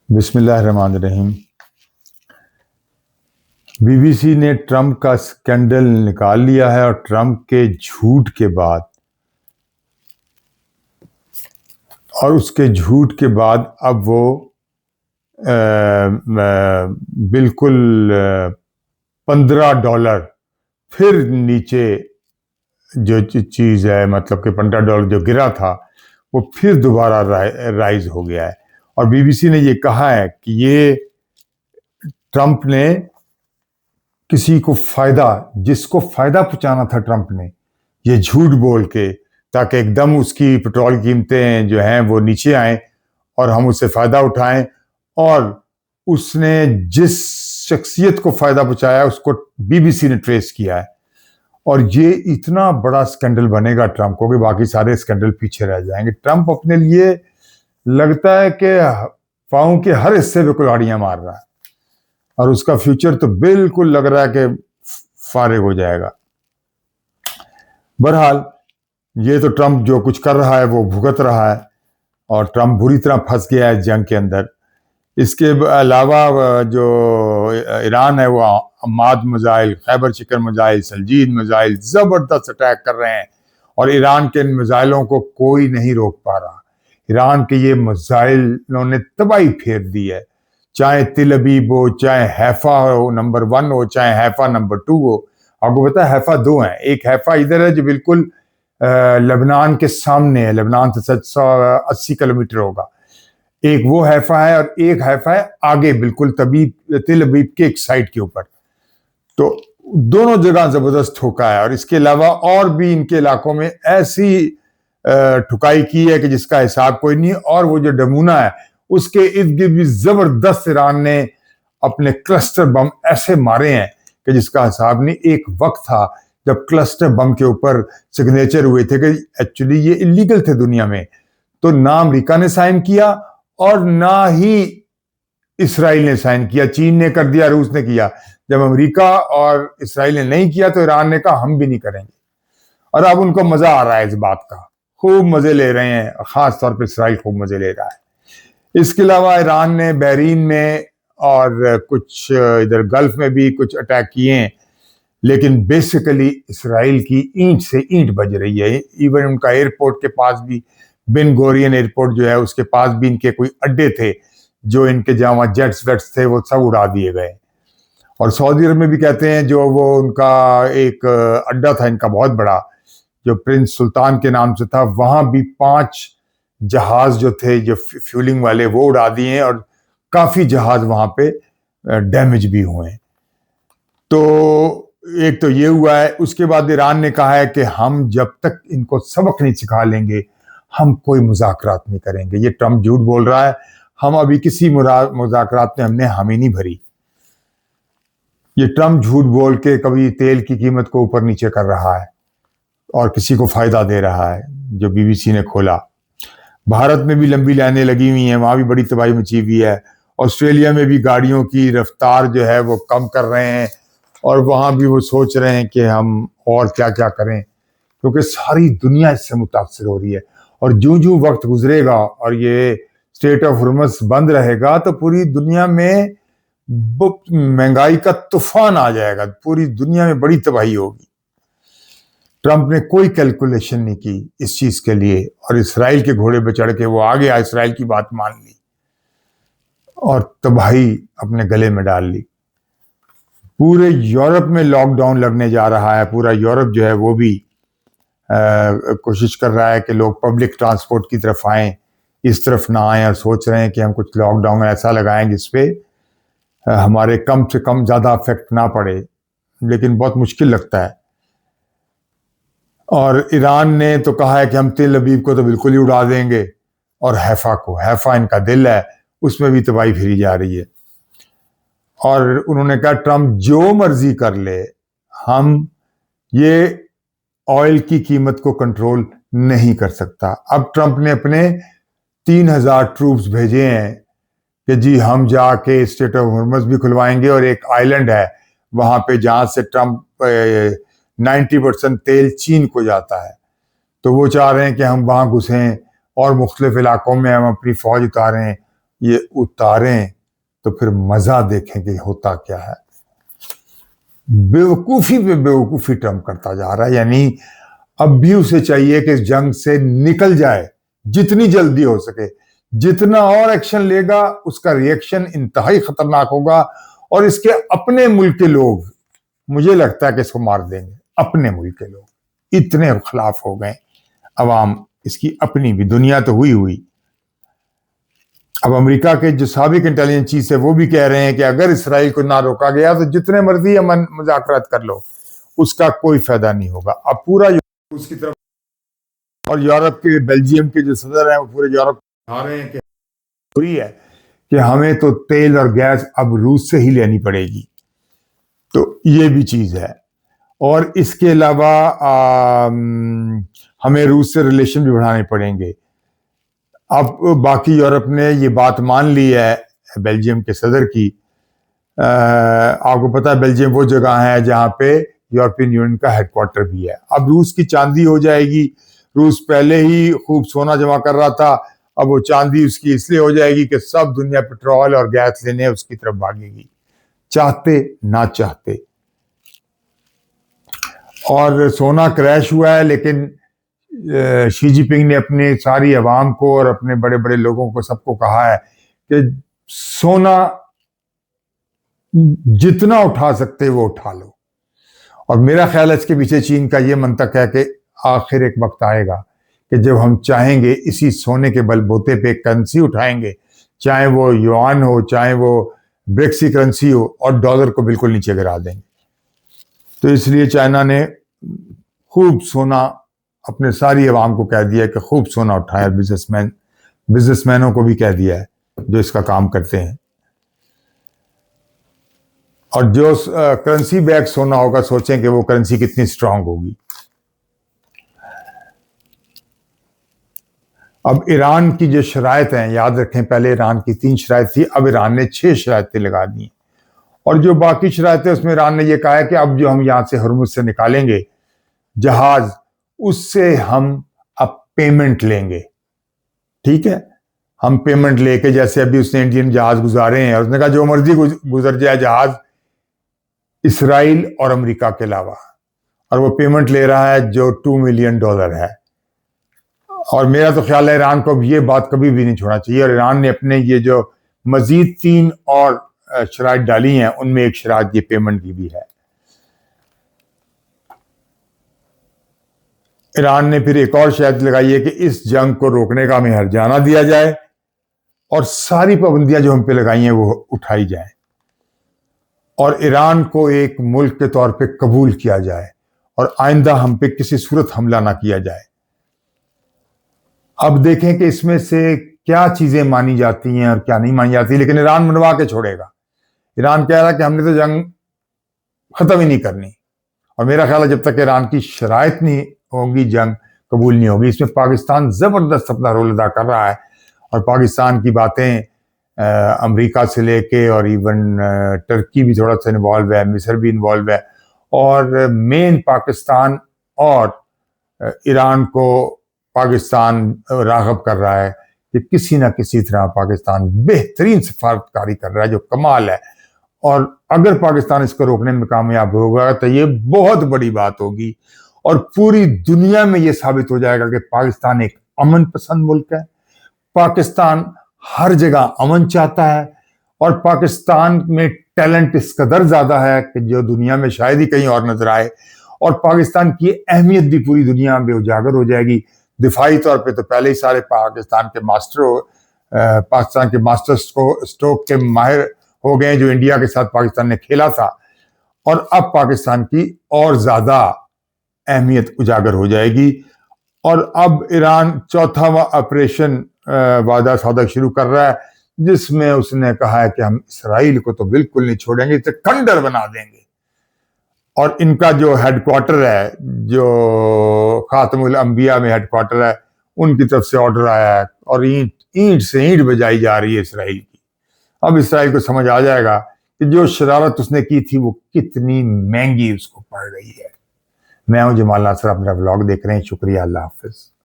बिस्मिल्लाहिर्रहमानिर्रहीम। बीबीसी ने ट्रंप का स्कैंडल निकाल लिया है और ट्रंप के झूठ के बाद उसके झूठ के बाद अब वो बिल्कुल $15 फिर नीचे जो चीज़ है, मतलब कि $15 जो गिरा था वो फिर दोबारा राइज हो गया है। और बीबीसी ने ये कहा है कि ये ट्रंप ने किसी को जिसको फायदा पहुंचाना था ट्रंप ने ये झूठ बोल के, ताकि एकदम उसकी पेट्रोल कीमतें जो हैं वो नीचे आएं और हम उससे फायदा उठाएं। और उसने जिस शख्सियत को फायदा पहुंचाया उसको बीबीसी ने ट्रेस किया है। और ये इतना बड़ा स्कैंडल बनेगा ट्रंप को कि बाकी सारे स्कैंडल पीछे रह जाएंगे। ट्रंप अपने लिए लगता है कि पाँव के हर हिस्से पे कुल्हाड़ियां मार रहा है और उसका फ्यूचर तो बिल्कुल लग रहा है कि फारिग हो जाएगा। बहरहाल ये तो ट्रंप जो कुछ कर रहा है वो भुगत रहा है और ट्रंप बुरी तरह फंस गया है जंग के अंदर। इसके अलावा जो ईरान है वो अम्माद मिसाइल, खैबर शिकन मिसाइल, सलजीद मिसाइल ज़बरदस्त अटैक कर रहे हैं और ईरान के इन मिसाइलों को कोई नहीं रोक पा रहा। ईरान के ये मिसाइलों ने तबाही फेर दी है, चाहे तिल अबीब हो, चाहे हैफा हो नंबर 1 हो, चाहे हैफा नंबर 2 हो। आपको पता है हैफा 2 हैं, एक हैफा इधर है जो बिल्कुल लेबनान के सामने है, लेबनान से 780 किलोमीटर होगा, एक वो हैफा है और एक हैफा है आगे बिल्कुल तिल अबीब के एक साइड के ऊपर। तो दोनों जगह जबरदस्त ठोका है और इसके अलावा और भी इनके इलाकों में ऐसी ठुकाई की है कि जिसका हिसाब कोई नहीं। और वो जो डमूना है उसके इर्द गिर्द भी जबरदस्त ईरान ने अपने क्लस्टर बम ऐसे मारे हैं कि जिसका हिसाब नहीं। एक वक्त था जब क्लस्टर बम के ऊपर सिग्नेचर हुए थे कि एक्चुअली ये इलीगल थे दुनिया में, तो ना अमेरिका ने साइन किया और ना ही इसराइल ने साइन किया। चीन ने कर दिया, रूस ने किया। जब अमेरिका और इसराइल ने नहीं किया तो ईरान ने कहा हम भी नहीं करेंगे। और अब उनको मजा आ रहा है इस बात का, खूब मजे ले रहे हैं, खास तौर पर इसराइल खूब मजे ले रहा है। इसके अलावा ईरान ने बहरीन में और कुछ इधर गल्फ में भी कुछ अटैक किए हैं, लेकिन बेसिकली इसराइल की ईंट से ईंट बज रही है। इवन उनका एयरपोर्ट के पास भी, बिन गोरियन एयरपोर्ट जो है उसके पास भी इनके कोई अड्डे थे जो इनके जहाँ जेट्स वेट्स थे वो सब उड़ा दिए गए। और सऊदी अरब में भी कहते हैं जो वो उनका एक अड्डा था इनका बहुत बड़ा जो प्रिंस सुल्तान के नाम से था, वहां भी 5 जहाज जो थे जो फ्यूलिंग वाले वो उड़ा दिए हैं और काफी जहाज वहां पे डैमेज भी हुए हैं। तो एक तो ये हुआ है। उसके बाद ईरान ने कहा है कि हम जब तक इनको सबक नहीं सिखा लेंगे हम कोई मुज़ाकरात नहीं करेंगे। ये ट्रंप झूठ बोल रहा है, हम अभी किसी मुज़ाकरात में हमने हामी नहीं भरी। ये ट्रंप झूठ बोल के कभी तेल की कीमत को ऊपर नीचे कर रहा है और किसी को फायदा दे रहा है। जो बीबीसी ने खोला, भारत में भी लंबी लाइनें लगी हुई हैं, वहां भी बड़ी तबाही मची हुई है। ऑस्ट्रेलिया में भी गाड़ियों की रफ्तार जो है वो कम कर रहे हैं और वहां भी वो सोच रहे हैं कि हम और क्या क्या करें, क्योंकि सारी दुनिया इससे मुतासर हो रही है। और जो जो वक्त गुजरेगा और ये स्टेट ऑफ हुर्मुज़ बंद रहेगा तो पूरी दुनिया में महंगाई का तूफान आ जाएगा, पूरी दुनिया में बड़ी तबाही होगी। ट्रंप ने कोई कैलकुलेशन नहीं की इस चीज के लिए और इसराइल के घोड़े पे चढ़ के वो आ गया, इसराइल की बात मान ली और तबाही अपने गले में डाल ली। पूरे यूरोप में लॉकडाउन लगने जा रहा है। पूरा यूरोप जो है वो भी कोशिश कर रहा है कि लोग पब्लिक ट्रांसपोर्ट की तरफ आएं, इस तरफ ना आएं, और सोच रहे हैं कि हम कुछ लॉकडाउन ऐसा लगाएं जिसपे हमारे कम से कम ज़्यादा इफेक्ट ना पड़े, लेकिन बहुत मुश्किल लगता है। और ईरान ने तो कहा है कि हम तेल अबीब को तो बिल्कुल ही उड़ा देंगे और हैफा इनका दिल है, उसमें भी तबाही फिरी जा रही है। और उन्होंने कहा ट्रंप जो मर्जी कर ले, हम ये ऑयल की कीमत को कंट्रोल नहीं कर सकता। अब ट्रंप ने अपने 3000 ट्रूप्स भेजे हैं कि जी हम जाके स्टेट ऑफ हुर्मुज़ भी खुलवाएंगे और एक आइलैंड है वहां पे जहां से ट्रंप 90% तेल चीन को जाता है, तो वो चाह रहे हैं कि हम वहां घुसें और मुख्तलिफ इलाकों में हम अपनी फौज उतारें ये उतारें तो फिर मजा देखेंगे होता क्या है। बेवकूफी पे बेवकूफी ट्रम्प करता जा रहा है, यानी अब भी उसे चाहिए कि इस जंग से निकल जाए जितनी जल्दी हो सके। जितना और एक्शन लेगा उसका रिएक्शन इंतहाई खतरनाक होगा, और इसके अपने मुल्क के लोग, मुझे लगता है कि इसको मार देंगे। अपने मुल्क के लोग इतने खिलाफ हो गए, अवाम इसकी अपनी भी, दुनिया तो हुई हुई। अब अमेरिका के जो साबिक इंटेलिजेंस चीफ है वो भी कह रहे हैं कि अगर इसराइल को ना रोका गया तो जितने मर्जी अमन मुज़ाकरात कर लो, उसका कोई फायदा नहीं होगा। अब पूरा उसकी तरफ, और यूरोप के, बेल्जियम के जो सदर हैं वो पूरे यूरोप आ रहे हैं कि हुई है कि हमें तो तेल और गैस अब रूस से ही लेनी पड़ेगी। तो ये भी चीज है, और इसके अलावा हमें रूस से रिलेशन भी बढ़ाने पड़ेंगे। अब बाकी यूरोप ने ये बात मान ली है बेल्जियम के सदर की। आपको पता है बेल्जियम वो जगह है जहां पे यूरोपियन यूनियन का हेडक्वार्टर भी है। अब रूस की चांदी हो जाएगी। रूस पहले ही खूब सोना जमा कर रहा था, अब वो चांदी उसकी इसलिए हो जाएगी कि सब दुनिया पेट्रोल और गैस लेने उसकी तरफ भागेगी, चाहते ना चाहते। और सोना क्रैश हुआ है, लेकिन शी जिनपिंग ने अपने सारी अवाम को और अपने बड़े बड़े लोगों को सबको कहा है कि सोना जितना उठा सकते वो उठा लो। और मेरा ख्याल है इसके पीछे चीन का ये मंतक है कि आखिर एक वक्त आएगा कि जब हम चाहेंगे इसी सोने के बलबूते पे करेंसी उठाएंगे, चाहे वो युआन हो, चाहे वो ब्रिक्स की करेंसी हो, और डॉलर को बिल्कुल नीचे गिरा देंगे। तो इसलिए चाइना ने खूब सोना, अपने सारी अवाम को कह दिया कि खूब सोना उठाया। बिजनेसमैनों को भी कह दिया है जो इसका काम करते हैं। और जो करेंसी बैग सोना होगा, सोचें कि वो करेंसी कितनी स्ट्रांग होगी। अब ईरान की जो शराइत हैं, याद रखें पहले ईरान की 3 शराइत थी, अब ईरान ने 6 शराइतें लगा दी। और जो बाकी शराइतें, उसमें ईरान ने यह कहा है कि अब जो हम यहां से हरमुज से निकालेंगे जहाज, उससे हम अब पेमेंट लेंगे। ठीक है, हम पेमेंट लेके, जैसे अभी उसने इंडियन जहाज गुजारे हैं, उसने कहा जो मर्जी गुजर जाए जहाज इसराइल और अमेरिका के अलावा, और वो पेमेंट ले रहा है जो $2 मिलियन है। और मेरा तो ख्याल है ईरान को अब ये बात कभी भी नहीं छोड़ना चाहिए। और ईरान ने अपने ये जो मजीद 3 और शराइत डाली हैं, उनमें एक शराइत ये पेमेंट की भी है। ईरान ने फिर एक और शर्त लगाई है कि इस जंग को रोकने का हमें हर्जाना दिया जाए, और सारी पाबंदियां जो हम पे लगाई हैं वो उठाई जाए, और ईरान को एक मुल्क के तौर पे कबूल किया जाए, और आइंदा हम पे किसी सूरत हमला ना किया जाए। अब देखें कि इसमें से क्या चीजें मानी जाती हैं और क्या नहीं मानी जाती, लेकिन ईरान मनवा के छोड़ेगा। ईरान कह रहा है कि हमने तो जंग खत्म ही नहीं करनी, और मेरा ख्याल है जब तक ईरान की शराइत नहीं होगी, जंग कबूल नहीं होगी। इसमें पाकिस्तान जबरदस्त अपना रोल अदा कर रहा है, और पाकिस्तान की बातें अमेरिका से लेके, और इवन टर्की भी थोड़ा सा इन्वॉल्व है, मिस्र भी इन्वॉल्व है। और मेन पाकिस्तान और ईरान को पाकिस्तान राग़ब कर रहा है कि किसी ना किसी तरह पाकिस्तान बेहतरीन सफारतकारी कर रहा है, जो कमाल है। और अगर पाकिस्तान इसको रोकने में कामयाब होगा तो ये बहुत बड़ी बात होगी, और पूरी दुनिया में ये साबित हो जाएगा कि पाकिस्तान एक अमन पसंद मुल्क है। पाकिस्तान हर जगह अमन चाहता है, और पाकिस्तान में टैलेंट इस कदर ज्यादा है कि जो दुनिया में शायद ही कहीं और नजर आए, और पाकिस्तान की अहमियत भी पूरी दुनिया में उजागर हो जाएगी। दिफाई तौर पे तो पहले ही सारे पाकिस्तान के मास्टर स्ट्रोक के माहिर हो गए, जो इंडिया के साथ पाकिस्तान ने खेला था। और अब पाकिस्तान की और ज्यादा अहमियत उजागर हो जाएगी। और अब ईरान चौथा ऑपरेशन वादा सौदा शुरू कर रहा है, जिसमें उसने कहा है कि हम इसराइल को तो बिल्कुल नहीं छोड़ेंगे, इसे खंडर बना देंगे। और इनका जो हेडक्वार्टर है, जो खातमुल अंबिया में हेडक्वार्टर है, उनकी तरफ से ऑर्डर आया है, और ईंट से ईंट बजाई जा रही है इसराइल की। अब इसराइल को समझ आ जाएगा कि जो शरारत उसने की थी वो कितनी महंगी उसको पड़ रही है। मैं हूं जमाल नासर, आप मेरा व्लॉग देख रहे हैं। शुक्रिया, अल्लाह हाफिज।